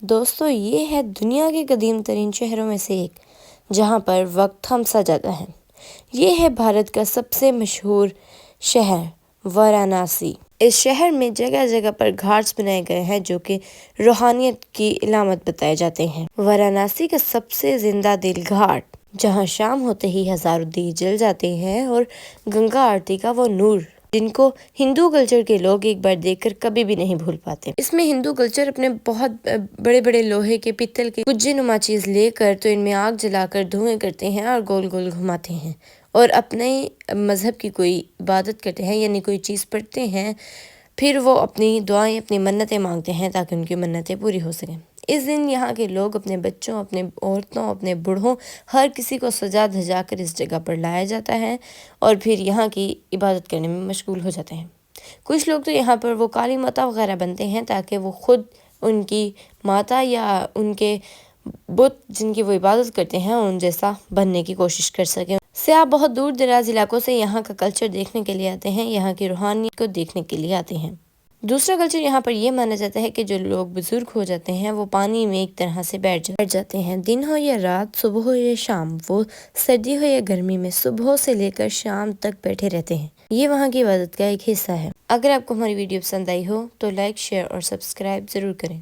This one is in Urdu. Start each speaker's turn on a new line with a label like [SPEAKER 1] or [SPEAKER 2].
[SPEAKER 1] دوستو یہ ہے دنیا کے قدیم ترین شہروں میں سے ایک جہاں پر وقت تھم سا جاتا ہے۔ یہ ہے بھارت کا سب سے مشہور شہر وارانسی۔ اس شہر میں جگہ جگہ پر گھاٹس بنائے گئے ہیں جو کہ روحانیت کی علامت بتائے جاتے ہیں۔ وارانسی کا سب سے زندہ دل گھاٹ جہاں شام ہوتے ہی ہزاروں دیے جل جاتے ہیں اور گنگا آرتی کا وہ نور جن کو ہندو کلچر کے لوگ ایک بار دیکھ کر کبھی بھی نہیں بھول پاتے۔ اس میں ہندو کلچر اپنے بہت بڑے بڑے لوہے کے پتل کے کجے نما چیز لے کر تو ان میں آگ جلا کر دھوئیں کرتے ہیں اور گول گول گھماتے ہیں اور اپنے مذہب کی کوئی عبادت کرتے ہیں، یعنی کوئی چیز پڑھتے ہیں، پھر وہ اپنی دعائیں اپنی منتیں مانگتے ہیں تاکہ ان کی منتیں پوری ہو سکیں۔ اس دن یہاں کے لوگ اپنے بچوں، اپنے عورتوں، اپنے بوڑھوں، ہر کسی کو سجا دھجا کر اس جگہ پر لایا جاتا ہے اور پھر یہاں کی عبادت کرنے میں مشغول ہو جاتے ہیں۔ کچھ لوگ تو یہاں پر وہ کالی ماتا وغیرہ بنتے ہیں تاکہ وہ خود ان کی ماتا یا ان کے بت جن کی وہ عبادت کرتے ہیں ان جیسا بننے کی کوشش کر سکیں۔ سیاح بہت دور دراز علاقوں سے یہاں کا کلچر دیکھنے کے لیے آتے ہیں، یہاں کی روحانیت کو دیکھنے کے لیے آتے ہیں۔ دوسرا کلچر یہاں پر یہ مانا جاتا ہے کہ جو لوگ بزرگ ہو جاتے ہیں وہ پانی میں ایک طرح سے بیٹھ جاتے ہیں، دن ہو یا رات، صبح ہو یا شام، وہ سردی ہو یا گرمی میں صبح سے لے کر شام تک بیٹھے رہتے ہیں۔ یہ وہاں کی عبادت کا ایک حصہ ہے۔ اگر آپ کو ہماری ویڈیو پسند آئی ہو تو لائک، شیئر اور سبسکرائب ضرور کریں۔